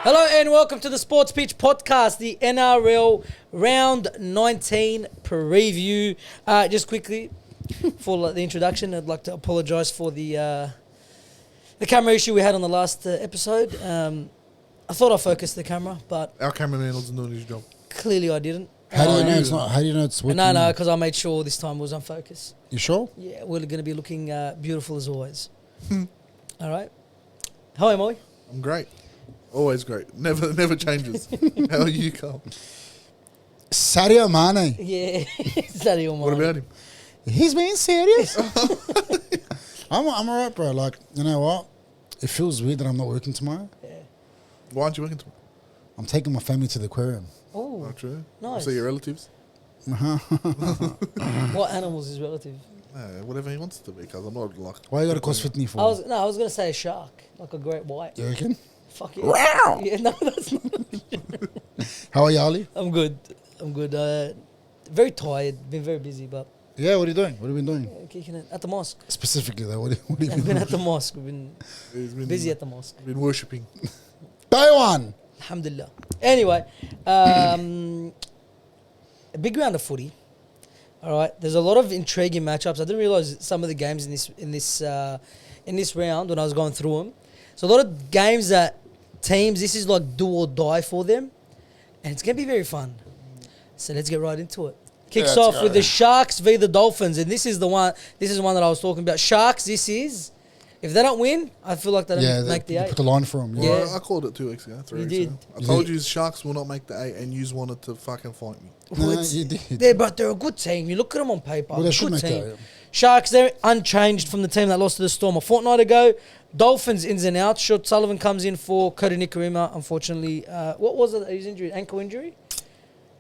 Hello and welcome to the Sports Pitch Podcast, the NRL Round 19 preview. Just quickly, for the introduction, I'd like to apologise for the camera issue we had on the last episode. I thought I focused the camera, but our cameraman wasn't doing his job. Clearly I didn't. How do you know it's not? How do you know it's working? No, because I made sure this time was on focus. You sure? Yeah, we're going to be looking beautiful as always. All right. How am I? I'm great. Always great. Never changes. How are you, Carl? Sadio Mane. Yeah, Sadio Mane. What about him? He's being serious. I'm alright, bro. Like, you know what? It feels weird that I'm not working tomorrow. Yeah. Why aren't you working tomorrow? I'm taking my family to the aquarium. Oh, Not true. nice. See your relatives? What animals is relative? Whatever he wants it to be, because I'm not like... Why you got to CrossFit me for? I was going to say a shark, like a great white. You reckon? Fuck it. Wow. Yeah, no, that's not. How are you, Ali? I'm good. Very tired. Been very busy, but Yeah, what are you doing? What have you been doing? kicking it at the mosque. Specifically, though, what have you I've been been doing? at the mosque. We've been He's been busy at the mosque. Been worshipping. Taiwan! Alhamdulillah. Anyway, a big round of footy. All right. There's a lot of intriguing matchups. I didn't realise some of the games in this round when I was going through them. So a lot of games that teams, this is like do or die for them, and it's gonna be very fun. So let's get right into it. Kicks Yeah, off let's with go. the Sharks v the Dolphins, and this is the one. This is the one that I was talking about. Sharks. This is. If they don't win, I feel like they don't make the you 8. put the line for them. Yeah. Well, I called it 2 weeks ago, 3 You weeks did. ago. I You told did. you Sharks will not make the 8 and you wanted to fucking fight me. No, It's- you did. But they're a good team. You look at them on paper. Well, they should good make team. that. Sharks, they're unchanged from the team that lost to the Storm a fortnight ago. Dolphins, ins and outs. Short Sullivan comes in for Cody Nikorima, unfortunately. What was it? His injury? Ankle injury?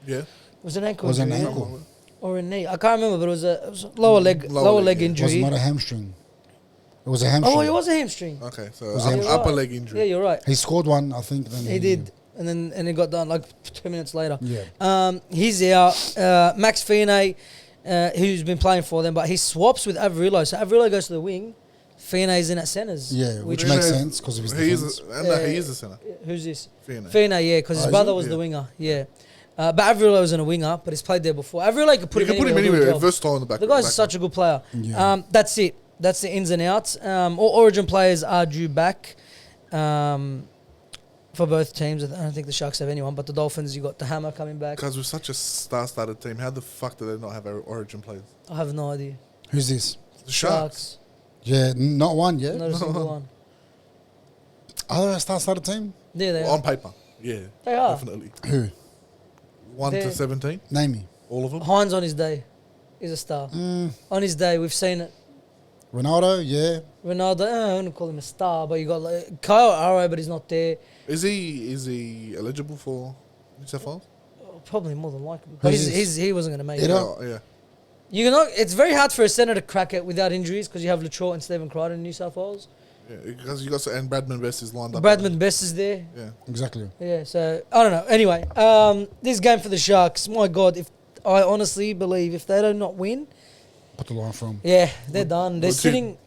Yeah. Was it an ankle Was it an injury? ankle? Or a knee? I can't remember, but it was a lower leg Lower leg, yeah. It was injury. not a hamstring. It was a hamstring. Oh, it was a hamstring. Okay, so Was it- upper Right. leg Yeah, injury. you're right. He scored one, I think. Then He did. And it got done like 2 minutes later. Yeah. He's out. Max Fiene, who's been playing for them, but he swaps with Averillo. So Averillo goes to the wing. Fiene's in at centres. Yeah, which Yeah. makes sense because of his He defense. is a centre. Who's this? Fiona. Fiene, yeah, because Oh, his is brother he? was the Yeah. winger. Yeah. But Averillo was in a winger, but he's played there before. Averillo could put You can put him he'll do a anywhere. job. Versatile in the back. The guy's back such a good player. Yeah. That's it. That's the ins and outs. All Origin players are due back for both teams. I don't think the Sharks have anyone, but the Dolphins, you got the Hammer coming back. Because we're such a star-studded team, how the fuck do they not have our origin players? I have no idea. Who's this? The Sharks. Yeah, not one, yeah? Not a single one. Are they a star-started team? Yeah, they Well, are. on paper, yeah. They are. Definitely. Who? 1 to They're- 17, Name me. all of them. Hines on his day is a star. On his day, we've seen it. Ronaldo, yeah. Ronaldo, I wouldn't call him a star, but you got like Kyle Arrow, but he's not there. Is he eligible for New South Wales? Probably more than likely. But Who's this? he wasn't going to make You it. know- Yeah. You can. It's very hard for a centre to crack it without injuries because you have Latrell and Stephen Crichton in New South Wales. Yeah, because you got and Bradman Best is lined up. Bradman Best is there. Yeah. Exactly. Yeah, so I don't know. Anyway, this game for the Sharks, my God, if I honestly believe if they do not win, Put the line for him. yeah, they're done. They're Well, sitting.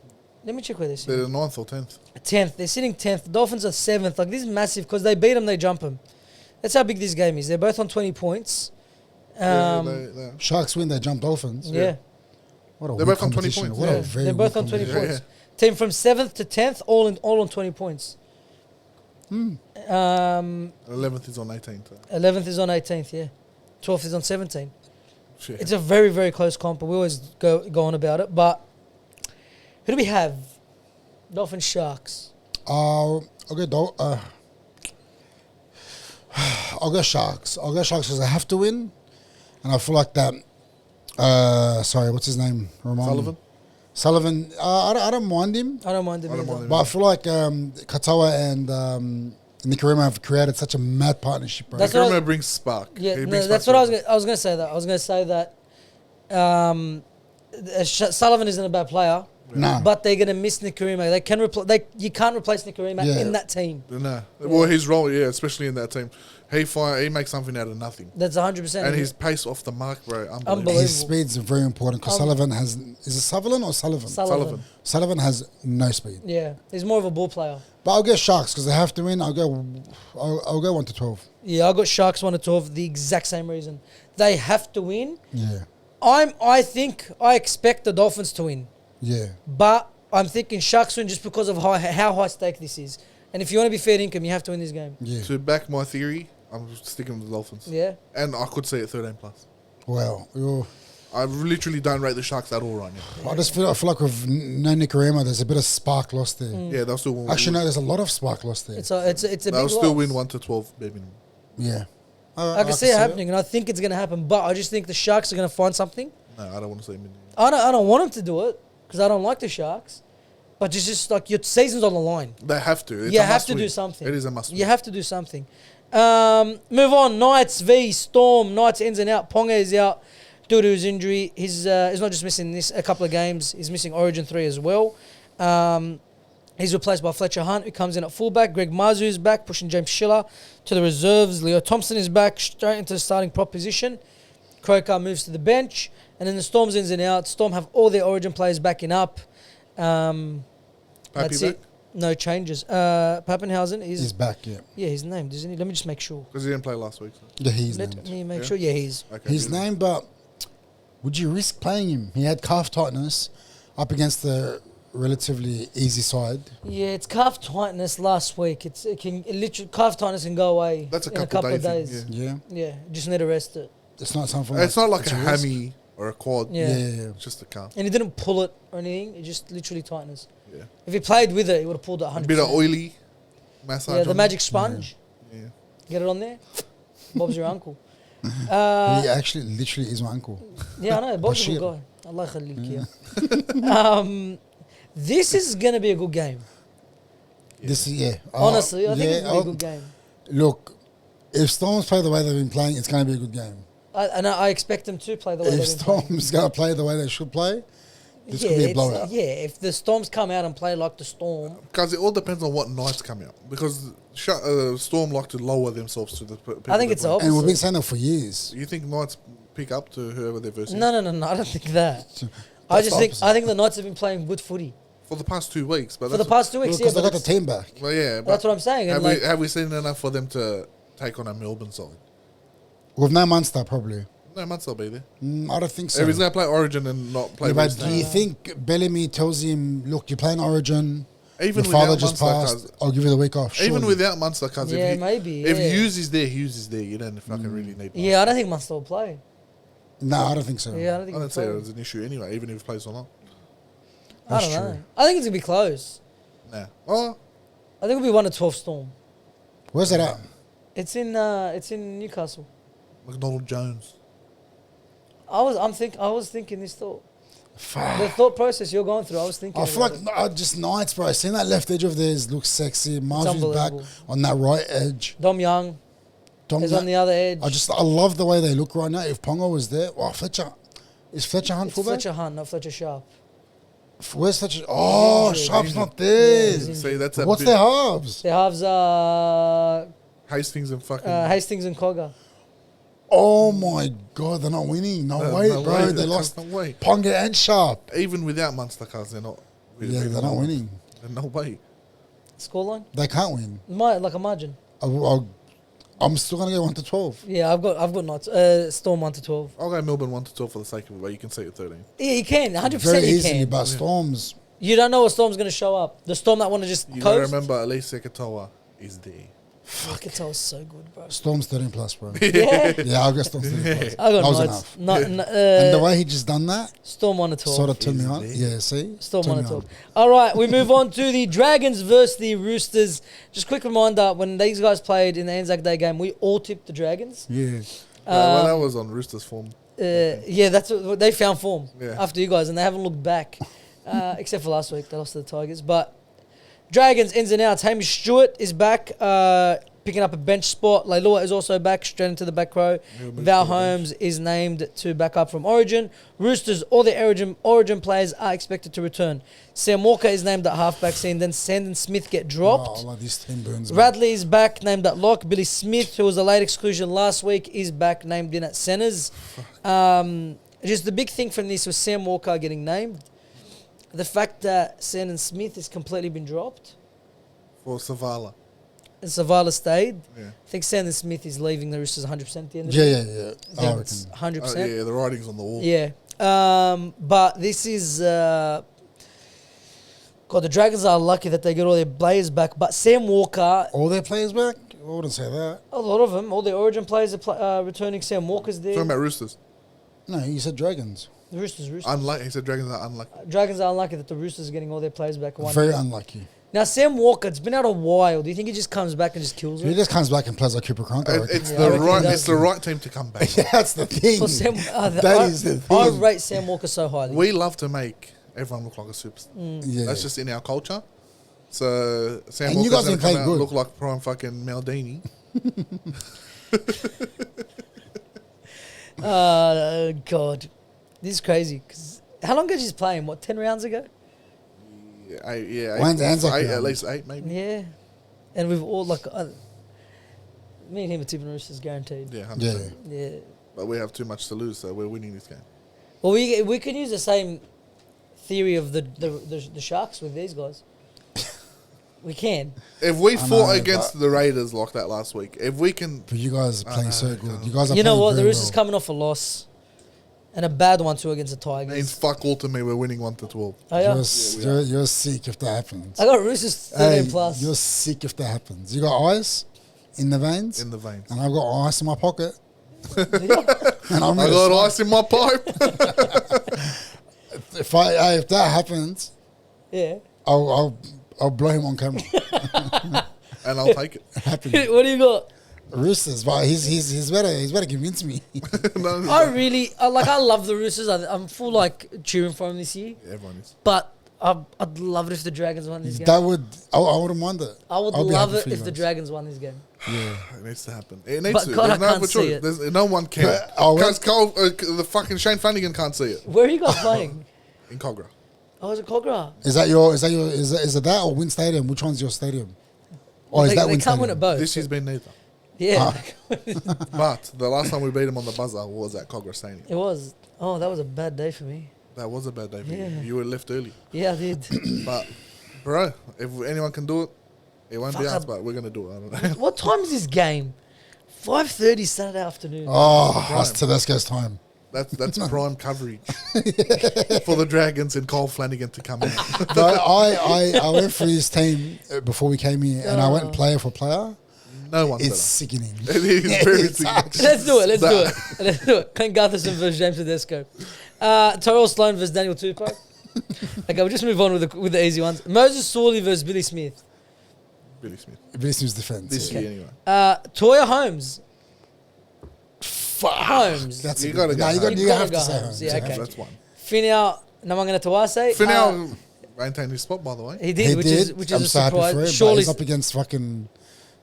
Let me check where they're sitting. They're 9th or 10th. 10th. They're sitting 10th. The Dolphins are 7th. Like, this is massive because they beat them, they jump them. That's how big this game is. They're both on 20 points. They- Sharks win, they jump Dolphins. Yeah. What a They're weak both on 20 competition. points. What Yeah. a very They're both weak on 20 competition. points. Team from 7th to 10th, all on 20 points. 11th is on 18th. 11th is on 18th, yeah. 12th is on 17th. Shit. It's a very, very close comp, but we always go on about it. But who do we have? Dolphins, Sharks. I'll go Sharks. I'll go Sharks because I have to win. And I feel like that... sorry, what's his name? Remind me. Sullivan. I don't mind him. I don't mind them I don't either. mind them. But I feel like Katoa and Nikorima have created such a mad partnership, bro. That's what I- Nikorima brings spark. Yeah, He no, brings that's spark what to it. I was going to say. That I was going to say that Sullivan isn't a bad player, Nah. but they're going to miss Nikorima. They can you can't replace Nikorima Yeah. in that team. No. Well, his role, yeah, especially in that team. He makes something out of nothing. That's 100%. And his pace off the mark, bro, unbelievable. Unbelievable. His speed's very important because Sullivan has... Is it Sutherland or Sullivan? Sullivan. Sullivan has no speed. Yeah, he's more of a ball player. But I'll get Sharks because they have to win. I'll go 1 to 12. Yeah, I got Sharks 1 to 12. The exact same reason. They have to win. Yeah. I expect the Dolphins to win. Yeah. But I'm thinking Sharks win just because of how high stake this is. And if you want to be fair income, you have to win this game. Yeah. To back my theory, I'm sticking with the Dolphins. Yeah. And I could say it 13 plus. Well, I literally don't rate the Sharks at all right now. I feel like with no Nicarima, there's a bit of spark lost there. Yeah, they'll still win. Actually, no, there's a lot of spark lost there. It's a big They'll still loss. win 1 to 12, baby. Yeah. I can see it happening, and I think it's going to happen. But I just think the Sharks are going to find something. No, I don't want to say million. I don't want them to do it because I don't like the Sharks. But it's just like your season's on the line. They have to. It's You a have must to win. do something. It is a must win. You have to do something. Move on. Knights v Storm. Knights ins and out. Ponga is out due to his injury. He's not just missing a couple of games. He's missing Origin 3 as well. He's replaced by Fletcher Hunt, who comes in at fullback. Greg Mazu is back, pushing James Schiller to the reserves. Leo Thompson is back, straight into the starting prop position. Croker moves to the bench. And then the Storm's ins and outs. Storm have all their Origin players backing up. That's back? it. No changes. Pappenhausen is... He's back, yeah. Yeah, he's named, isn't he? Let me just make sure. Because he didn't play last week. So. Yeah, he's Let named. me make Yeah? sure. Yeah, he's... Okay, He's good. named, but would you risk playing him? He had calf tightness up against the relatively easy side. Yeah, it's calf tightness last week. Literally calf tightness can go away That's a in a couple couple of day days. thing, Yeah. Yeah, just need to rest it. It's not something It's not like it's a risk. hammy or a quad. Yeah. Yeah. It's just a calf. And he didn't pull it or anything. It just literally tightness. Yeah. If he played with it, he would have pulled it 100%. A bit of oily massage. Yeah, the on magic sponge. it. Yeah. Get it on there. Bob's your uncle. He actually literally is my uncle. Yeah, I know. Bob's a good Bashir. guy. I like Khalil. This is going to be a good game. This is, yeah. Honestly, I think yeah, it's going to be a good game. Look, if Storms play the way they've been playing, it's going to be a good game. I expect them to play the way If they've been playing. Storms going to play the way they should play, this could be a blowout. Yeah, if the Storms come out and play like the Storm. Because it all depends on what nights come out. Because Storm like to lower themselves to the people. I think it's that the play. And we've been opposite. saying that for years. You think Knights pick up to whoever they're versing? No, I don't think that. I That's just the think opposite. I think the Knights have been playing good footy For the past 2 weeks. But for the past 2 weeks. Because Yeah, they but got the it's- team back. Well, yeah. But that's what I'm saying. And have we seen enough for them to take on a Melbourne side? With no Munster, probably. No, Munster will be there. I don't think so. If he's going to play Origin and not play Yeah, but West do Ham. you think Bellamy tells him, look, you're playing Origin, Even your father without just Munster, passed, I'll give you the week off. Even surely. without Munster, cuz Yeah, maybe, if yeah. Hughes is there, you don't fucking really need. Yeah, I don't think Munster will play. No, I don't think so. Yeah, I don't think I he'll don't say play. it as an issue anyway, even if he plays or not. I don't That's know. true. I think it's gonna be close. Nah. Oh, I think it'll be 1 to 12 Storm. Where's that at? It's in Newcastle. McDonald Jones. I was thinking this thought. The Fuck. thought process you're going through, I was thinking. I feel about like just Knights, bro. Seeing that left edge of theirs looks sexy. Marzu's back unbelievable. on that right edge. it. Dom Young Dom, is on the other edge. I love the way they look right now. If Ponga was there, is Fletcher Hunt It's fullback? Fletcher Hunt, not Fletcher Sharp. Where's Fletcher? Oh, injured. Sharp's not Yeah, there. he's injured. See, that's a What's bit- their halves? Their halves are Hastings and fucking. Hastings and Cogger. Oh my god, they're not winning. No way, no bro. way, They lost No way. Ponga and Sharp. Even without Munster, cuz they're not. Yeah, they're not winning. No way. Scoreline? They can't win. Like a margin. I'm still gonna go 1 to 12. Yeah, I've got not Storm 1 to 12. I'll go Melbourne 1 to 12 for the sake of it, but you can say it 13. Yeah, you can. 100% Very you easily, can. but Storms. You don't know what Storm's going to show up. The Storm that want to just You gotta coast. remember, at least Sekatoa is there. Katoa's so good, bro. Storms 13 plus, bro. Yeah. Yeah, I'll go Storms 13 plus. I got That was Knights. enough. And the way he just done that Storm 1 to 12. sort of turned me He's on. there. Yeah, see? Storm Turned 1 me to on. 12. All right, we move on to the Dragons versus the Roosters. Just quick reminder, when these guys played in the Anzac Day game, we all tipped the Dragons. Yeah. Well, that was on Roosters form. Yeah, that's what they found form Yeah. after you guys, and they haven't looked back, except for last week. They lost to the Tigers. But Dragons, ins and outs. Hamish Stewart is back. picking up a bench spot. Leilua is also back, straight into the back row. He'll move Val to the bench. Holmes is named to back up from Origin. Roosters, all the Origin players are expected to return. Sam Walker is named at halfback scene. Then Sandon Smith get dropped. Oh, I love this team burns. man. Radley is back, named at lock. Billy Smith, who was a late exclusion last week, is back, named in at centres. Just the big thing from this was Sam Walker getting named. The fact that Sandon Smith has completely been dropped For Savala. and Savala stayed. Yeah. I think Sandon Smith is leaving the Roosters 100% at the end of Yeah, it. yeah, I yeah. I think it's reckon. 100%. Yeah, the writing's on the wall. Yeah. But this is... God, the Dragons are lucky that they get all their players back. But Sam Walker, All their players back? I wouldn't say that. a lot of them, all the Origin players are returning. Sam Walker's there. Talking about Roosters. No, you said Dragons. The Roosters. Unlucky. He said Dragons are unlucky. Dragons are unlucky that the Roosters are getting all their players back. Very unlucky. Now, Sam Walker, it's been out a while. Do you think he just comes back and just kills He it? just comes back and plays like Cooper Cronk. I reckon. It's Yeah, I reckon he does. It's the right team to come back. Yeah, that's the thing. Well, Sam, That I, is the I thing. rate Sam Walker so highly. We love to make everyone look like a superstar. Yeah. That's just in our culture. So Sam And you Walker's guys gonna didn't play come out good. and look like prime fucking Maldini. God. This is crazy. 'Cause how long ago did you play him? What, 10 rounds ago? Yeah, When's Anzac eight, round? at least 8 maybe. Yeah. And we've all, like, me and him are tipping Roosters guaranteed. Yeah, 100%. Yeah. Yeah. But we have too much to lose, so we're winning this game. Well, we could use the same theory of the Sharks with these guys. We can. If we I fought know, against but- the Raiders like that last week, if we can, But you guys are playing so good. You guys are You know playing what? The very Roosters well. coming off a loss. And a bad one, too, against the means Tigers. fuck all to me. We're winning 1-12. Oh, yeah. You're sick if that happens. I got Roosters 13 Hey, plus. you're sick if that happens. You got ice in the veins, In the veins. and I've got ice in my pocket. Yeah. And I'm I gonna got smoke. ice in my pipe. If that happens, Yeah. I'll blow him on camera. And I'll take it. Happy. What do you got? Roosters, but he's better convince me. No, I love the Roosters. I'm full like cheering for them this year. everyone is. But I'd love it if the Dragons won this game. I wouldn't mind it. I would I'll be love happy it for you if the guys. Dragons won this game. Yeah. It needs to happen. It needs But to. God, There's I no can't other see choice. it. There's, no one can. But, oh, Because the fucking Shane Flanagan can't see it Where are you guys playing? in Cogra. Oh, is it Cogra? Is it that or Win Stadium? Which one's your stadium? Or is they that Win can't win Stadium? at both. This year's been neither. Yeah, But the last time we beat them on the buzzer was at Cogra Stadium. it was. Oh, that was a bad day for me. That was a bad day for Yeah. you. You were left early. Yeah, I did. But, bro, if anyone can do it, it won't be Fuck, us, but we're going to do it. I don't know. What time is this game? 5:30 Saturday afternoon. Oh, that's Tedesco's time. That's prime coverage for the Dragons and Cole Flanagan to come in. No, I went through his team before we came here, and I went player for player. No one's It's better. sickening. It is very It's significant. actually- Let's do it. Let's do it. Clint Gutherson versus James Tedesco. Terrell Sloan versus Daniel Tupou. Okay, we'll just move on with the easy ones. Moses Sawley versus Billy Smith. Billy Smith. Billy Smith's defense. This yeah. year, anyway. Toya Holmes. Holmes. That's You a gotta good, go no, you, Holmes. got, You you have gotta to go say Holmes. Holmes. Yeah, okay. That's one. Finau Namangana Finau maintained his spot, by the way. he did, He which did. is I'm a so happy for him, surprise. but Surely, he's up against fucking...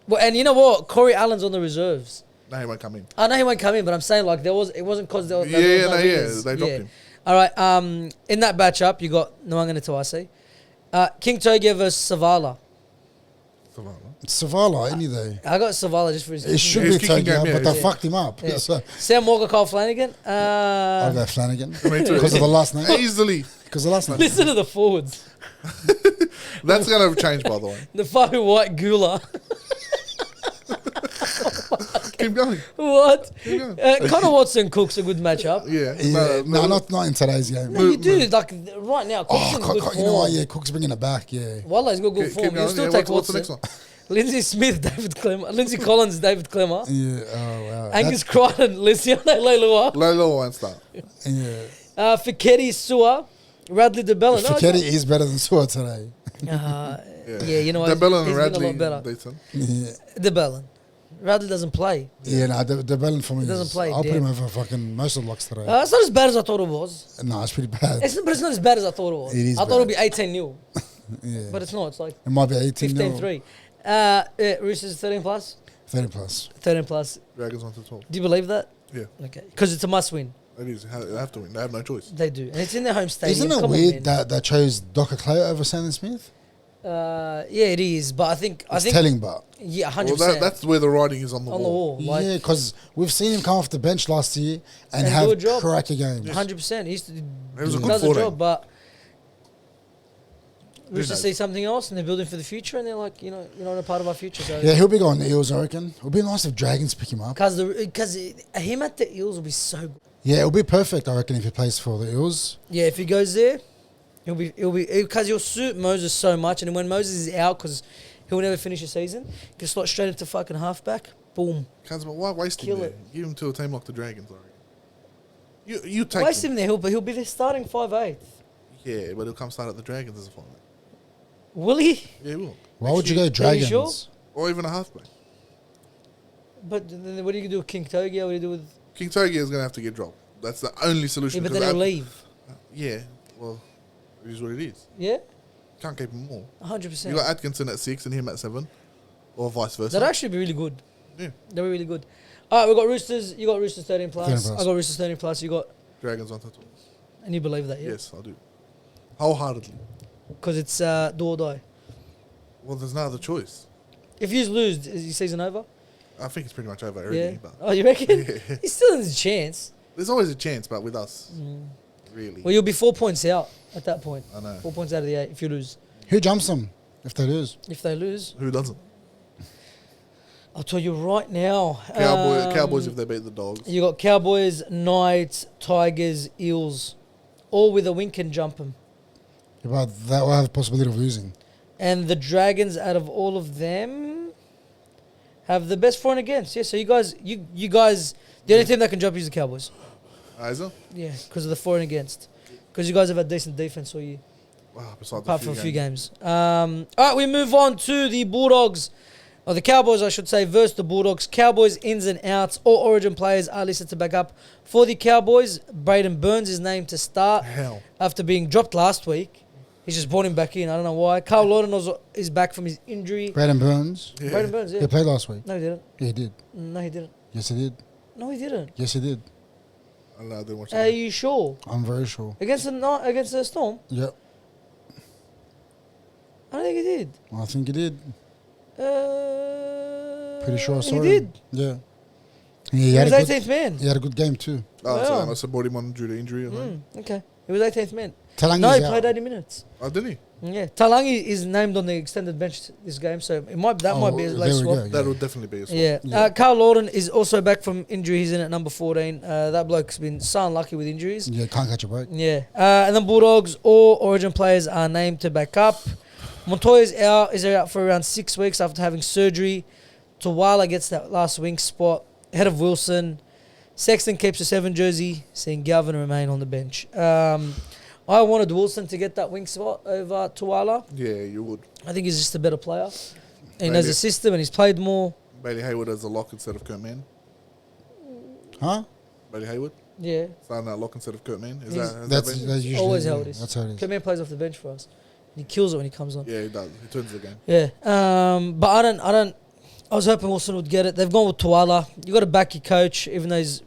well, and you know what? Corey Allen's on the reserves. No, he won't come in. I know he won't come in, but I'm saying like it wasn't because there was Yeah, there was no, wingers. they dropped him. All right. In that matchup, you got Nwangana Tuase, King Togia versus Savala. Savannah. Savala, any day. I got Savala just for his. It should He's be kicking Tokyo, game, yeah, but they yeah. fucked him up. Yeah. So Sam Walker, Cole Flanagan. I'll go Flanagan. Me too. Because of the last name. Easily. Because of the last name. Listen to the forwards. That's going to change, by the way. The fucking white Gula. Keep going. What? Keep going. Connor Watson Cook's a good matchup. Yeah. Yeah, no, not in today's game. No, you do. Like right now, Cook's Oh, in good form. you know what? Yeah, Cook's bringing it back. Yeah. Wallah, he's got good Keep form. He'll going. still Yeah, take what's the Watson. next one? Lindsay Smith, David Clemmer. Lindsay Collins, David Clemmer. Yeah. Oh wow. Angus Crichton, Luciano Leilua. Lolo won't start. Yeah. Fiketi Sua, Radley DeBellin. Fiketi is better than Sua today. Yeah, you know what? DeBellin He's and been a lot Radley, better. decent. Yeah. DeBellin. Radley doesn't play. Yeah, no, the Bellin for me. Doesn't is- play I'll put dead. him over fucking most of the locks today. It's not as bad as I thought it was. No, it's pretty bad. But it's not as bad as I thought it was. It is I thought it would bad. be 18-0, Yeah. but it's not. It's like It might be 18 15-3. Roosters 13 plus. 30 plus. 13 plus. Dragons 1 to 12. Do you believe that? Yeah, Okay. Because it's a must win. it is. They have to win. They have no choice. They do. And it's in their home stadium. Isn't it Come on, weird man. that they chose Docker Clay over Sandon Smith? Yeah, it is. But I think... It's telling, but. Yeah, 100%. Well, that's where the writing is on the on the wall. wall. Like, Yeah, because we've seen him come off the bench last year and And have do a job. cracker games. 100%. He used to It was a he good does a 14. job, but... We used to knows? see something else, and they're building for the future, and they're like, you're not a part of our future. So Yeah, he'll be going to Eels, I reckon. It'll be nice if Dragons pick him up. Because him at the Eels will be so good. Yeah, it'll be perfect, I reckon, if he plays for the Eels. Yeah, if he goes there, he'll be because he'll suit Moses so much, and when Moses is out, because he'll never finish a season, he can slot straight into fucking halfback. Boom, But why waste him Kill there? it. Give him to a team like the Dragons, I reckon. You take waste him there. He'll be there starting 5'8". Yeah, but he'll come start at the Dragons as a final. Will he? Yeah, he will. Why would you go Are you Dragons? sure? Or even a halfback. But then what do you do with King Togia? What do you do with? King Togia is going to have to get dropped. That's the only Yeah, solution. but 'cause then he'll leave. Yeah, well, it is what it is. Yeah, Can't keep him all. 100%. You got Atkinson at 6 and him at 7, or vice versa. That'd actually be really good. Yeah, That'd be really good. All right, we got Roosters. You got Roosters 13 plus. 13 plus. I got Roosters 13 plus. You got, Dragons on top. and you believe that? Yeah. Yes, I do. Wholeheartedly. Because it's do or die. Well, there's no other choice. If you lose, is your season over? I think it's pretty much over already. Yeah. But Oh, you reckon? Yeah. He still has a chance. there's always a chance, but with us, really. Well, you'll be 4 points out at that point. I know. 4 points out of the 8 if you lose. Who jumps them if they lose? If they lose, Who doesn't? I'll tell you right now. Cowboys if they beat the Dogs. You got Cowboys, Knights, Tigers, Eels, all with a win can jump them. Yeah, but that will have the possibility of losing. And the Dragons, out of all of them, have the best for and against. Yeah, so you guys, the only team that can jump you is the Cowboys. Isa? Yeah, because of the for and against. Because you guys have a decent defense all year, Wow, besides apart from a few games. All right, we move on to the Bulldogs, or the Cowboys, I should say, versus the Bulldogs. Cowboys ins and outs. All Origin players are listed to back up for the Cowboys. Braden Burns is named to start Hell. after being dropped last week. He's just brought him back in. I don't know why. Carl Lawton is back from his injury. Braden Burns. Yeah. Braden Burns, yeah. He played last week. No, he didn't. Yeah, he did. No, he didn't. Yes, he did. No, he didn't. Yes, he did. I didn't watch Are that. you sure? I'm very sure. Against the Storm? Yep. I don't think he did. I think he did. Pretty sure I he saw him. did. Yeah. He had was a good, 18th man. he had a good game too. Oh, so Wow. I must have brought him on due to injury. Or something. Okay. He was 18th man. Talangi's No, he out. played 80 minutes. Oh, didn't he? Yeah. Talangi is named on the extended bench this game, so it might be a late there we swap. go. That would definitely be a swap. Yeah. Yeah. Carl Lawton is also back from injury. He's in at number 14. That bloke's been so unlucky with injuries. Yeah, can't catch a break. Yeah. And then Bulldogs, all Origin players are named to back up. Montoya's out for around 6 weeks after having surgery. Tawala gets that last wing spot ahead of Wilson. Sexton keeps a 7 jersey, seeing Galvin remain on the bench. I wanted Wilson to get that wing spot over Tawala. Yeah, you would. I think he's just a better player. And he Maybe. knows the system and he's played more. Bailey Hayward as a lock instead of Kurt Mann. Huh? Bailey Hayward Yeah. starting that lock instead of Kurt Mann. Is He's- that, has That's, that been? that's usually Always how it is. That's how it is. Kerman plays off the bench for us. He kills it when he comes on. Yeah, he does. He turns the game. Yeah. But I was hoping Wilson would get it. They've gone with Tawala. You got to back your coach, even though he's,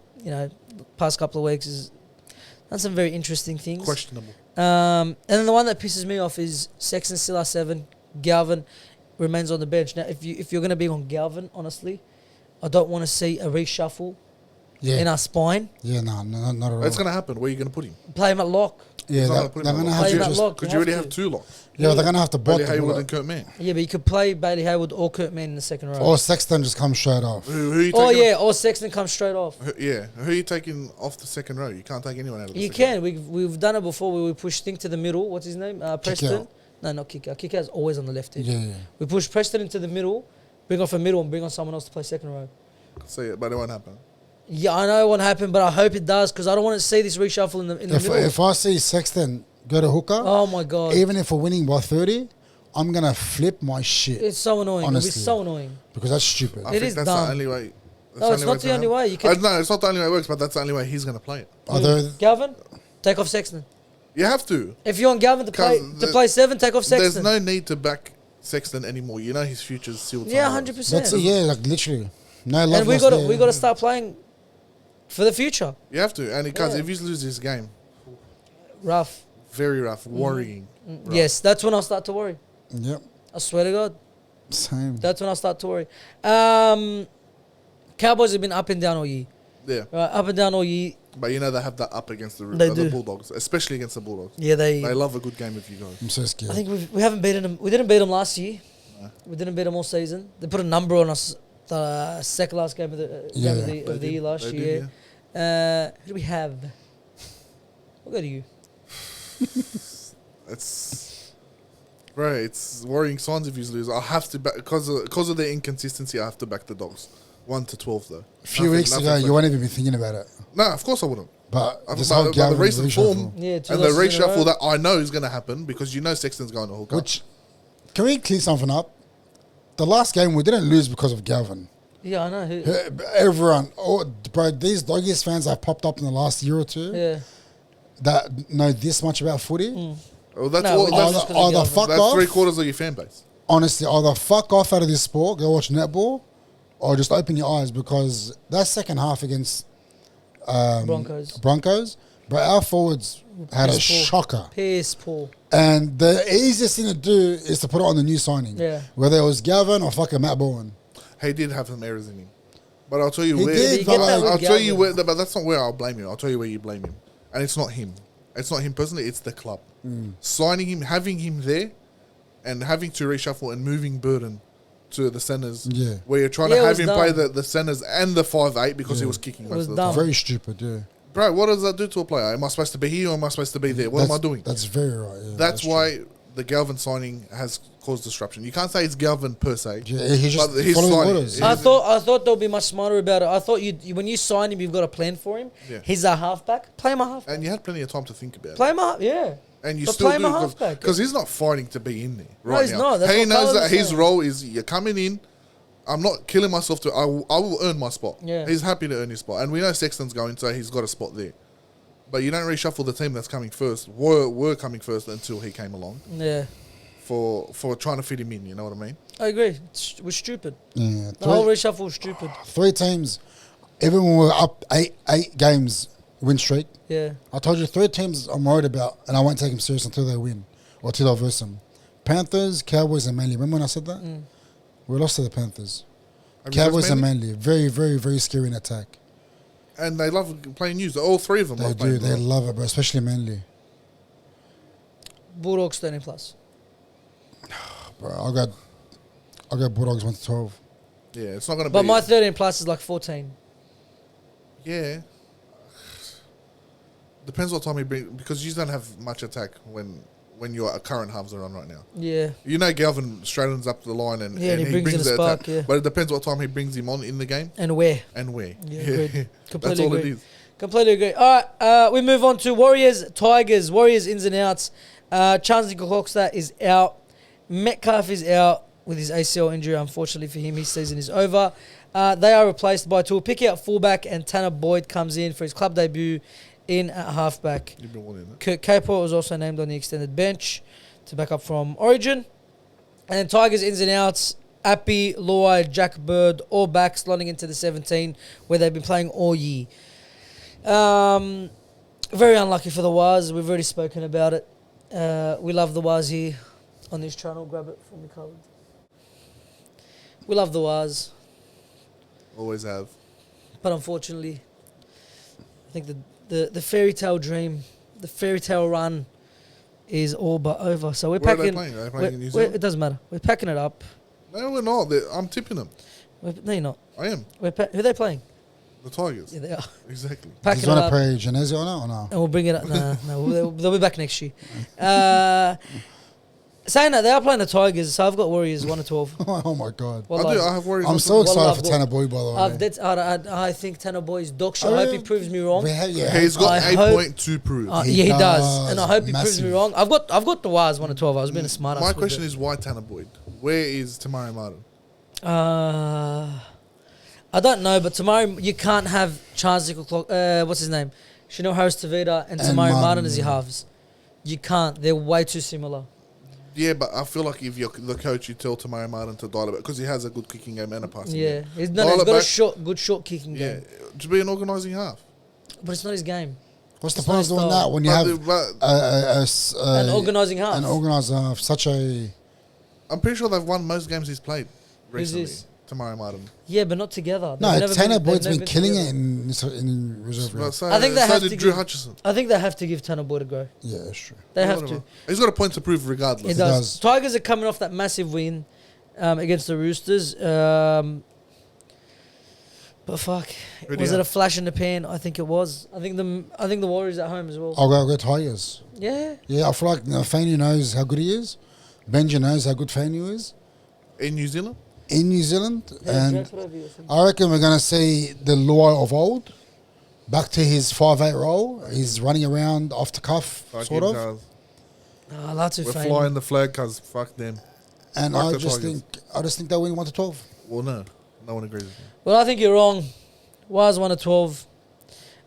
past couple of weeks has done some very interesting things. Questionable. And then the one that pisses me off is Sexton still our 7. Galvin remains on the bench. Now, if you're going to be on Galvin, honestly, I don't want to see a reshuffle Yeah. in our spine. Yeah, no, not at all. It's going to happen. Where are you going to put him? Play him at lock. yeah, He's not they're gonna put him they're on going to lock. have Play to him at just, lock. Because You you already have have to. 2 locks. yeah, they're going to have to bot Bailey the Hayward ball and Kurt Mann. Yeah, but you could play Bailey Hayward or Kurt Mann in the second row. Or Sexton just comes straight off. Who are you Oh, taking yeah, or Sexton comes straight off. Who are you taking off the second row? You can't take anyone out of the You second can. We've done it before where we push Think to the middle. What's his name? Preston. out. No, not kick out. Kick out is always on the left edge. Yeah, yeah. We push Preston into the middle, bring off a middle, and bring on someone else to play second row. row. See it, but it won't happen. Yeah, I know it won't happen, but I hope it does because I don't want to see this reshuffle in the middle. If I see Sexton go to hooker, Oh my god, even if we're winning by 30, I'm going to flip my shit. it's so annoying. Honestly. It'll be so annoying. Because that's stupid. I It think is that's dumb. the only way. No, it's not the only way. You can No, it's not the only way it works, but that's the only way he's going to play it. Although, Galvin, take off Sexton. You have to. If you want Galvin to 'Cause play 7, take off There's Sexton. no need to back Sexton anymore. You know his future's sealed. Yeah, somewhere else. 100%. That's it. Yeah, like literally, no love And we lost got there. we got to start playing for the future. You have to, and because Yeah. if you lose this game, Rough. very rough, worrying. Rough. Yes, that's when I'll start to worry. Yep, I swear to God, same. that's when I'll start to worry. Cowboys have been up and down all year. Yeah, Right, up and down all year. but you know they have that up against the They do. Bulldogs, especially against the Bulldogs. Yeah, They love a good game if you go. I'm so scared. I think we haven't beaten them. We didn't beat them last year. No. We didn't beat them all season. They put a number on us the second last game of the Yeah. game of the year last They year. did, Who do we have? We'll go to you. It's bro, it's worrying signs if you lose. I have to back because of their inconsistency. I have to back the Dogs 1-12 though. a few weeks ago, you won't even be thinking about it. No, of course I wouldn't. But But this whole the Gavin recent reshuffle, form Yeah, two and the losses in a row. reshuffle that I know is going to happen because you know Sexton's going to hook up. which can we clear something up? The last game we didn't lose because of Gavin. Yeah, I know. Everyone, bro, these Doggies fans have popped up in the last year or two Yeah. that know this much about footy. Well, that's No, all. we That's, just 'cause of Either Gavin. fuck that's off, 3/4 of your fan base. honestly, either fuck off out of this sport, go watch netball, or just open your eyes because that second half against Broncos, but our forwards had a Piss poor. shocker. Piss poor. And the easiest thing to do is to put it on the new signing. Yeah. Whether it was Gavin or fucking Matt Bowen. He did have some errors in him, but I'll tell you He where. did, You but get that like, with I'll tell you Gavin. where. But that's not where I'll blame you. I'll tell you where you blame him, and it's not him. It's not him personally. It's the club signing him, having him there, and having to reshuffle and moving Burden to the centers. Yeah. Where you're trying Yeah, to it have was him play dumb. the centers and the 5'8" because he Yeah. was kicking It most was of the dumb. time. very stupid, yeah. Bro, what does that do to a player? Am I supposed to be here or am I supposed to be there? What am I doing? That's very right, yeah. That's true. why the Galvin signing has caused disruption. You can't say it's Galvin per se. Yeah, he's just But his following signing orders. is- I thought they'll be much smarter about it. I thought when you sign him, you've got a plan for him. Yeah. He's a halfback. Play him a halfback. And you had plenty of time to think about Play it. him a yeah. And you But still play him a do halfback. because he's not fighting to be in there right he's now. not. That's He what knows Carlos that is his saying. role is you're coming in. I'm not killing myself I will earn my spot. Yeah. He's happy to earn his spot. And we know Sexton's going, so he's got a spot there. But you don't reshuffle the team that's coming first. Were coming first until he came along Yeah. for trying to fit him in. You know what I mean? I agree. It was stupid. Yeah, The whole reshuffle was stupid. three teams, even when we were up eight games win streak, Yeah. I told you three teams I'm worried about, and I won't take them serious until they win or until I verse them. Panthers, Cowboys, and Manly. Remember when I said that? We lost to the Panthers. Have you faced Cowboys and Manly? Manly. Very, very, very scary in attack. And they love playing news. All three of them They love do. playing They news. love it, but especially Manly. Bulldogs 13 plus. Bro, I got Bulldogs 1-12. Yeah, it's not going to be. But my 13 plus is like 14. Yeah. Depends what time he brings, because you don't have much attack when your current halves are on right now. Yeah. You know Galvin straightens up the line and, Yeah, and he brings in a the spark, attack. yeah. But it depends what time he brings him on in the game And where? and where. Yeah, agreed. That's Completely all agree. it is. Completely agree. All right, we move on to Warriors, Tigers. Warriors ins and outs. Chansey Kokoksta is out. Metcalf is out with his ACL injury. Unfortunately for him, his season is over. They are replaced by Tool Picky at fullback, and Tanner Boyd comes in for his club debut in at halfback. You've been wanting it. Kurt Capel was also named on the extended bench to back up from Origin. And then Tigers ins and outs. Appy, Luai, Jack Bird, all back, slotting into the 17 where they've been playing all year. Very unlucky for the Waz. We've already spoken about it. We love the Waz here on this channel. Grab it for me, Khaled. We love the Waz, Always have. but unfortunately, I think the fairy tale dream, the fairy tale run is all but over. So we're Where are they packing. playing? Are they playing in New It Zealand? doesn't matter. We're packing it up. No, we're not. I'm tipping them. No, you're not. I am. Who are they playing? The Tigers. Yeah, they are. Exactly. Packing He's it going to up. play Genesi or no? And we'll bring it up. No, they'll be back next year. Saying that, they are playing the Tigers, so I've got Warriors 1-12. Oh my God. Well, I do. I have worries. I'm so also. excited I've for got- Tanner Boyd, by the way. I think Tanner Boy is dog shit. I hope he proves me wrong. Yeah. He's got I 8 hope- point to prove. Yeah, He he does, does. and I hope he proves me Massive. wrong. I've got the Wires 1-12. I was being a smart ass. My question is why Tanner Boyd? Where is Tamari Martin? I don't know, but tomorrow you can't have Charles what's his name? Chanel Harris Tavita and Tamari Martin as your halves. You can't. They're way too similar. Yeah, but I feel like if you're the coach, you tell Tamari Martin to dial it back because he has a good kicking game and a passing Yeah, game. he's Dial it got back. good short kicking Yeah, game, to be an organising half. but it's not his game. What's the It's point nice of doing style. that when you But have the- An organising half. an organizer of such a... I'm pretty sure they've won most games he's played Who's recently. this? Tamari Martin. Yeah, but not together. No, They've never Tanner been- they've Boyd's never been killing together. it in reserve. But Round. so, I think they so have did to Drew give- Hutchison. I think they have to give Tanner Boyd a go. Yeah, that's true. They Yeah, have whatever. to. He's got a point to prove regardless. It does. does. Tigers are coming off that massive win against the Roosters. But fuck, Who do was you it a have? flash in the pan? I think it was. I think the Warriors at home as well. I'll go Tigers. Yeah. Yeah, I feel like Fanu knows how good he is. Benji knows how good Fanu is In New Zealand? in New Zealand. Yeah, And Jack's whatever you think. I reckon we're going to see the Luai of old. Back to his 5'8" role. He's running around off the cuff, Fuck sort him, of. cuz. Oh, lots of We're fame. flying the flag because fuck them. And Fuck I the just Tigers. think they'll win 1-12. Well, no. No one agrees with me. Well, I think you're wrong. Wires 1 to 12.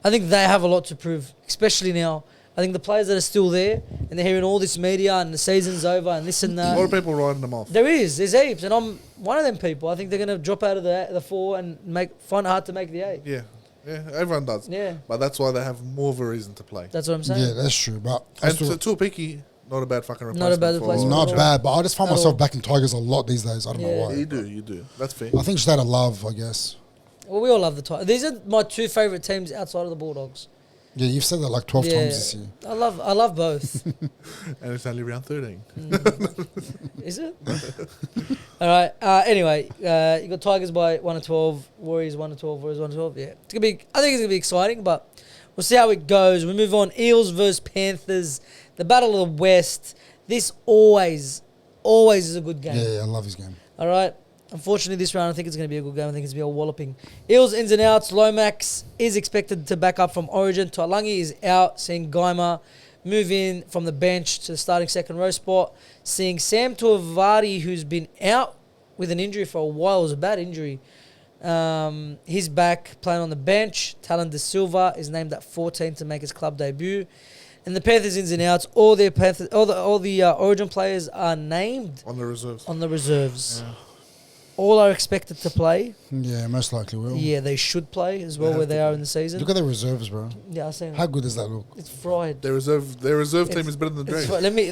I think they have a lot to prove, especially now. I think the players that are still there and they're hearing all this media and the season's over and this and A lot of that. people riding them off. There's heaps, and I'm one of them people. I think they're going to drop out of the 4 and find it hard to make the 8. Yeah. Yeah, everyone does. Yeah, But that's why they have more of a reason to play. that's what I'm saying. Yeah, that's true. But I And still- Tuapiki, not a bad fucking replacement. Not a bad for- replacement. not at all. bad, but I just find At myself all. backing Tigers a lot these days. I don't know Yeah. why. You do. That's fair. I think just out of love, I guess. Well, we all love the Tigers. These are my 2 favourite teams outside of the Bulldogs. Yeah, you've said that like 12 times this year. I love both. And it's only round 13. Is it? All right. Anyway, you got Tigers by 1 to 12, Warriors 1 to 12, Warriors 1 to 12. Yeah, it's gonna be. I think it's gonna be exciting, but we'll see how it goes. We move on. Eels versus Panthers, the battle of the West. This always is a good game. Yeah, I love his game. All right. Unfortunately, this round I think it's going to be a good game. I think it's going to be a walloping. Eels ins and outs. Lomax is expected to back up from Origin. Tuolangi is out. Seeing Geimer move in from the bench to the starting second row spot. Seeing Sam Tuavari, who's been out with an injury for a while. It was a bad injury. He's back playing on the bench. Talon De Silva is named at 14 to make his club debut. And the Panthers ins and outs. All the Origin players are named On the reserves. on the reserves. Yeah. All are expected to play. Yeah, most likely will. Yeah, they should play as well They where have they to are play. in the season. Look at the reserves, bro. Yeah, I see. How good does that look? It's fried. Their reserve team It's- is better than the It's Dragons. fried. Let me.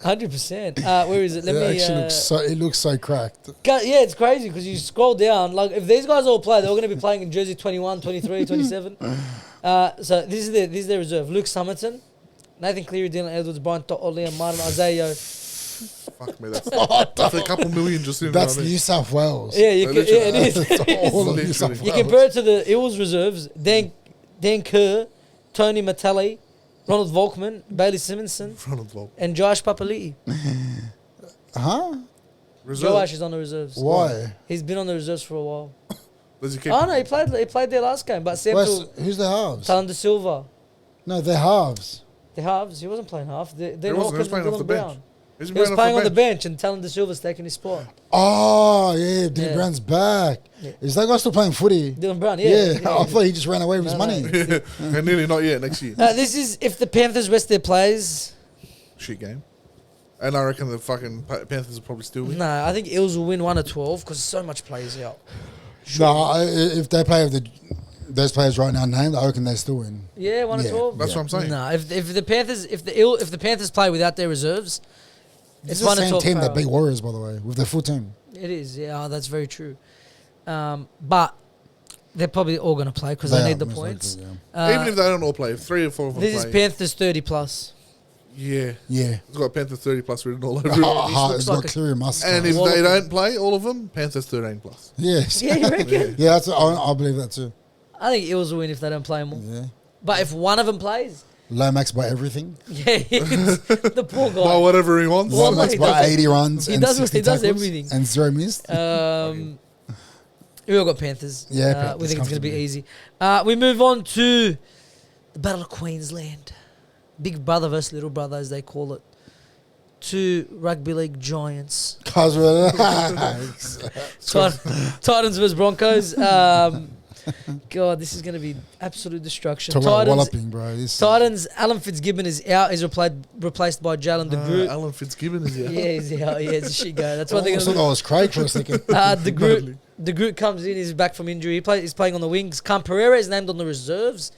100%. Where is it? Let me. It looks so cracked. Yeah, it's crazy because you scroll down. Like if these guys all play, they're all going to be playing in jersey 21, 23, 27. So this is their reserve. Luke Summerton, Nathan Cleary, Dylan Edwards, Brian To'oli, and Martin Isaiah. Fuck me, that's a couple million just in That's there. New South Wales. Yeah, it is. That's all of New Literally. South You Wales. compare it to the Eels reserves. Dan Kerr, Tony Mattelli, Ronald Volkman, Bailey Simonson, Front of the ball. and Josh Papali'i. Huh? Reserve. Joash is on the reserves. Why? He's been on the reserves for a while. Does he keep? Oh no, he played there last game. But Sam Who's the halves? Talon De Silva, No, they're halves. the halves. He wasn't playing half. They're He wasn't, he was playing off the bench. He was playing on the bench, and Talon De Silva's taking his spot. Oh, yeah, Dylan Yeah. Brown's back. Yeah. Is that guy still playing footy? Dylan Brown, Yeah, yeah. I thought he just ran away with his No, money. no. And nearly not yet next year. This is if the Panthers rest their players. Shit game. And I reckon the fucking Panthers will probably still win. No, I think Eels will win 1 to 12 because so much players out. No, if they play with those players right now named, I reckon they still win. Yeah, 1 to Yeah. 12. That's what I'm saying. No, if the Panthers play without their reserves, It's it's the 1 to same 12 team that power. beat Warriors, by the way, with their full team. It is, yeah, that's very true. But they're probably all going to play because they are, need the most points. likely, yeah. Even if they don't all play, if 3 or 4 of them This play. is Panthers 30 plus. Yeah. Yeah. It's got Panthers 30 plus written all over it. It's like got a- clear muscles. And if Well, they don't play, all of them, Panthers 13 plus. Yes. Yeah, you reckon? Yeah, I believe that too. I think Eels will win if they don't play them all. Yeah. But if one of them plays, Lomax by everything. yeah, the poor guy. By whatever he wants. Well, Lomax he by does- 80 runs he and does- 60 he does tackles everything. and 0 missed. We all got Panthers. Yeah, we Panthers think it's going to be comfortably. easy. We move on to the Battle of Queensland. Big brother versus little brother, as they call it. 2 rugby league giants. Cause relax. Titans versus Broncos. God, this is going to be absolute destruction. Talk about walloping, bro. Titans, Alan Fitzgibbon is out. He's replaced by Jalen de Groot. Alan Fitzgibbon is out. Yeah, he's out. Yeah, it's a shit go. That's what they're I going thought to that was Craig for a second. The Groot comes in. He's back from injury. He's playing on the wings. Cam Pereira is named on the reserves.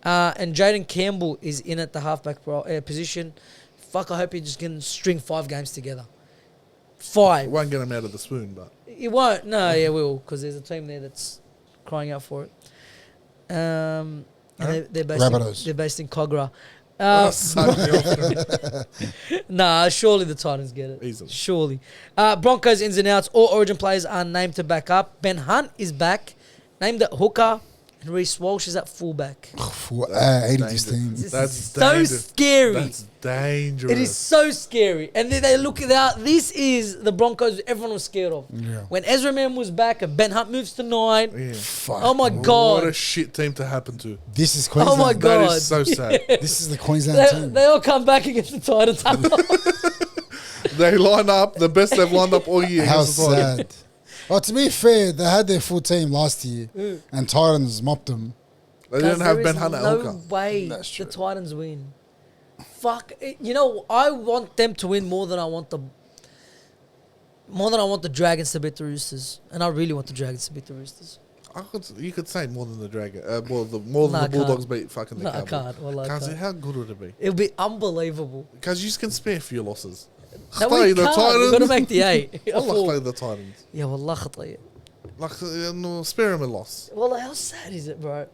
And Jaden Campbell is in at the halfback position. Fuck, I hope he just can string 5 games together. 5. It won't get him out of the spoon, but It won't. No, it will, because there's a team there that's crying out for it. And they're based in Cogra. Nah, surely the Titans get it. Easily. Surely. Broncos ins and outs. All Origin players are named to back up. Ben Hunt is back, named at hooker. And Reece Walsh is at fullback. Hated this team. That's so dangerous. scary. That's dangerous. It is so scary. And then they look at that. This is the Broncos everyone was scared of. Yeah. When Ezra Mann was back and Ben Hunt moves to 9. Yeah. Fuck. Oh my God. What a shit team to happen to. This is Queensland. Oh my God. That is so sad. This is the Queensland team. They all come back against the Titans. They line up the best they've lined up all year. How against the Titans. sad. Well, to be fair, they had their full team last year, and Titans mopped them. They didn't have Ben Hunt at no hooker. way That's true. the Titans win. Fuck. You know, I want them to win more than I want the Dragons to beat the Roosters. And I really want the Dragons to beat the Roosters. You could say more than the Dragon. More than No, I the Bulldogs can't. beat fucking the No, I Cowboys. can't. Well, I Can't say, can't. how good would it be? It'll be unbelievable. Because you can spare a few losses. No, Play we the can't. Titans. We've got to make the 8. Allah play the Titans. Yeah, wallah khataya. Like, no, spare him a loss. Well, how sad is it, bro?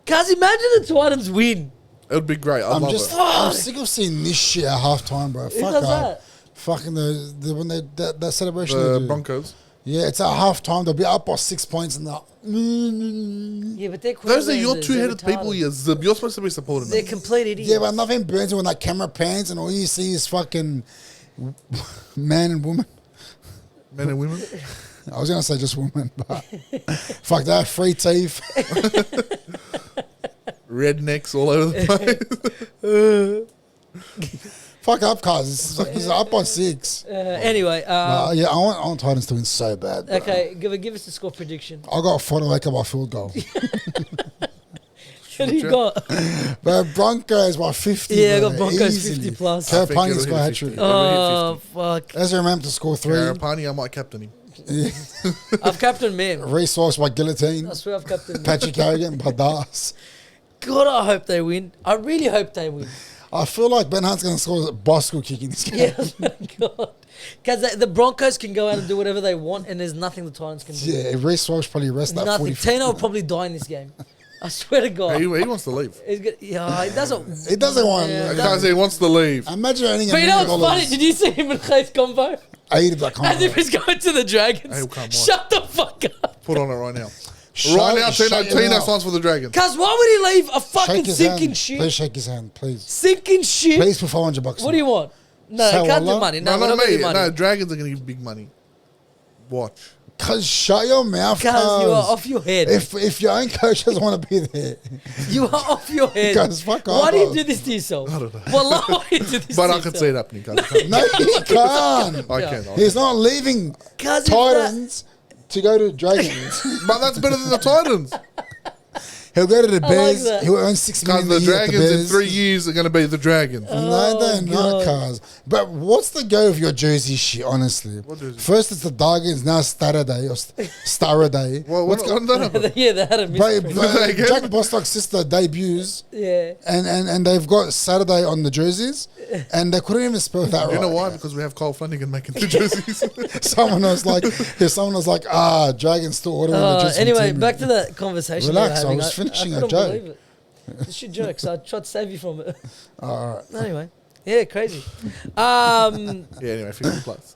Cuz imagine the Titans win. It would be great. I'd love it. I'm sick of seeing this shit at halftime, bro. Who Fuck does up. that? Fucking when that celebration they The do. Broncos. Yeah, it's at halftime. They'll be up by 6 points and they'll. Yeah, but they're Those are your Queenslanders, two-headed they're people, retarded. you zib. You're supposed to be supporting They're them. complete idiots. Yeah, but nothing burns when that camera pans and all you see is fucking man and woman. Men and women. I was gonna say just woman, but fuck that, free teeth. Rednecks all over the place. Fuck up, cuz he's up by 6. Anyway, Yeah, I want Titans to win so bad. Bro. okay, give us the score prediction. I got Fonoleka by field goal. What do you got? But Broncos by 50. Yeah, I bro, got Broncos easily. 50 plus. Kerr I think Payne's it'll got a hit hat trick. 50. It'll hit Oh, fuck. Ezra Mam to score 3. Carapani, I might captain him. I've captain men. Reece Walsh by guillotine. I swear I've captain men. Patrick Carrigan by Das. God, I hope they win. I really hope they win. I feel like Ben Hunt's going to score a bicycle kick in this game. Yeah, my God. Because the Broncos can go out and do whatever they want, and there's nothing the Titans can do. Yeah, Reece Walsh probably rests that Nothing. 40. Tino will probably die in this game. I swear to God. He wants to leave. He's good. Yeah, he doesn't. He doesn't want Yeah. Because he wants to leave. Imagine earning $1 But you know million. what's funny? Did you see him and Clay's combo? I hated that As if comment. he's going to the Dragons. Hey, come on. Shut the fuck up. Put on it right now. Shut- Right now, shut your Tino mouth. signs for the Dragons. Cuz why would he leave a fucking Shake his sinking hand. ship? Please shake his hand, please. Sinking ship? Please put $400. What do you want? No, Say they can't do wallah? money. No, No, we're not not gonna me. do money. No, Dragons are going to give big money. Watch. Cuz shut your mouth, Cuz you are off your head. If your own coach doesn't want to be there. You are off your head. Cuz fuck off. Why do you do this to yourself? I don't know. Wallah, why do you do this But to I can yourself? see it happening. Cuz. No, he can't. I can. He's not leaving Cuz if Titans to go to Dragons. But that's better than the Titans. He'll go to the like Bears. that. He'll earn $6 Because million the a year at the Dragons in Bears. 3 years are going to be the Dragons. No, they're not, God. cars. But what's the go of your jersey shit, honestly? What jersey? First it's the Dragons, now Staraday or Staraday. Well, what's going on? Yeah, they had a But, misprint. but again? Jack Bostock's sister debuts, Yeah. and they've got Saturday on the jerseys, and they couldn't even spell that right. You know why? Because we have Cole Flanagan making the jerseys. Someone was like, Dragons still ordering the jersey. from Anyway, Team back Union. to the conversation. Relax, we were I having. was finishing a couldn't joke. believe it. It's your joke, so I tried to save you from it. All right. Anyway, yeah, crazy. Yeah, anyway, 50 plus.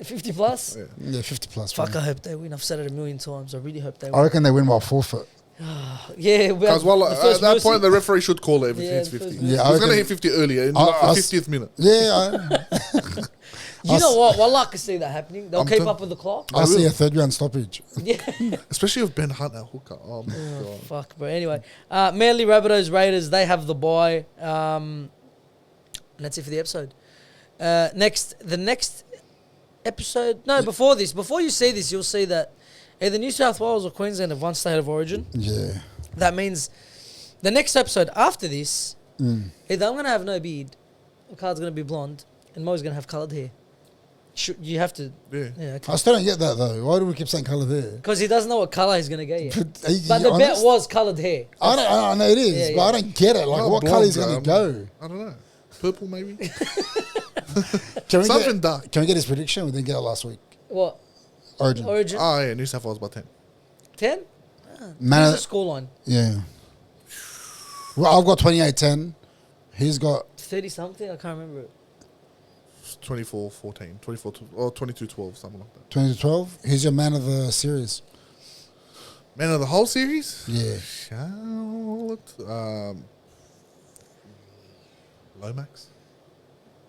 50 plus. Yeah. Yeah, 50 plus. Fuck, man. I hope they win. I've said it a million times. I really hope they I win. reckon they win by forfeit. Yeah, Because at that point, the referee should call it if it Yeah, hits the 50. first He's Yeah, I going to reckon- hit 50 earlier in I- like I the s- 50th minute. Yeah, You know what? Well, I can see that happening. They'll I'm keep tell- up with the clock. I see a third round stoppage. Yeah. Especially with Ben Hunt at hooker. Oh, my Oh, God. fuck, bro. Anyway, Manly, Rabbitohs, Raiders, they have the bye. And that's it for the episode. The next episode... No, before this. Before you see this, you'll see that Either New South Wales or Queensland have one state of origin. Yeah. That means the next episode after this, either I'm going to have no beard, or Carl's going to be blonde, and Mo's going to have coloured hair. You have to... Yeah. Okay. I still don't get that though. Why do we keep saying colour there? Because he doesn't know what colour he's going to get yet. But the bet was coloured hair. I know it is, Yeah, but yeah. I don't get it. Like, Not what blonde, colour is going to go? I don't know. Purple, maybe? Can we Something get, dark. Can we get his prediction? We didn't get it last week. What? Origin. Origin? Oh, yeah, New South Wales by 10. 10? Man, What's the scoreline? yeah. Well, I've got 28-10. He's got 30-something? I can't remember it. 24-14, 24 or 22-12, something like that. 20-12. He's your man of the series. Man of the whole series? Yeah. Shout. Lomax?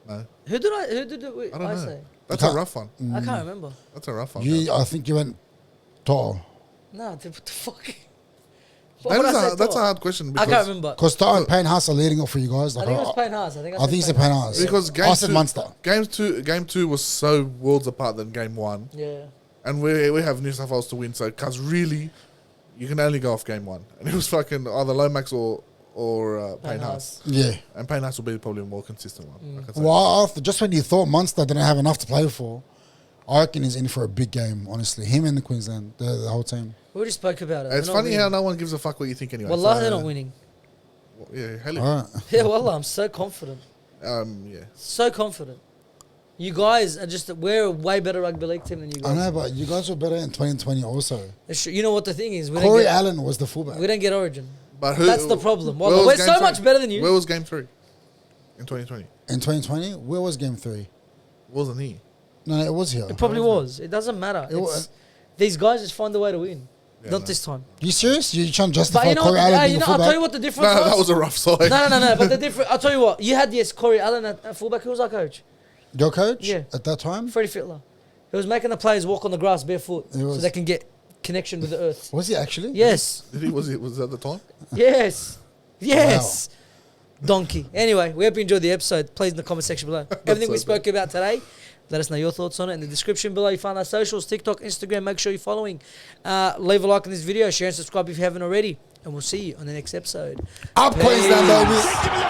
No. Who did I don't I know. say? That's can't- a rough one. I can't remember. That's a rough one. I think you went To'o. No, what the fuck? That's a hard question. I Because can't remember. Because To'o and Payne Haas are leading off for you guys. I Like, think it was Payne Haas. I think he said Payne Haas. Because I said Munster. Game two was so worlds apart than game one. Yeah. And we have New South Wales to win, so because really, you can only go off game one. And it was fucking either Lomax or Payne Haas. Yeah. And Payne Haas will be probably a more consistent one. I can say. Well, just when you thought Munster didn't have enough to play for, I reckon he's in for a big game, honestly. Him and the Queensland, the whole team. We already spoke about it. It's They're not funny how winning. no one gives a fuck what you think anyway. Wallah, they're not winning. Yeah, hell All right. Yeah, Wallah, I'm so confident. yeah. So confident. You guys are just... We're a way better rugby league team than you guys. I know, but you guys were better in 2020 also. It's true. You know what the thing is? Corey Allen was the fullback. We don't get Origin. But That's the problem. where Wallah, was we're game so much three? better than you. Where was game 3 in 2020? In 2020, where was game 3? Wasn't he? No, it was here. It probably was. It doesn't matter. was- These guys just find a way to win. Yeah, Not no. this time. You serious? You trying to But justify you know, Corey Allen being a I'll fullback? tell you what the difference No, was. that was a rough side. No. But the difference... I'll tell you what. You had, yes, Corey Allen at fullback. Who was our coach? Your coach? Yeah. At that time? Freddie Fittler. He was making the players walk on the grass barefoot He so was. they can get connection with the earth. Was he actually? Yes. Was it at the time? Yes. Yes. Donkey. Anyway, we hope you enjoyed the episode. Please in the comment section below. Everything we so spoke about today, let us know your thoughts on it in the description below. You find our socials, TikTok, Instagram. Make sure you're following. Leave a like on this video. Share and subscribe if you haven't already. And we'll see you on the next episode. Up Queensland, baby.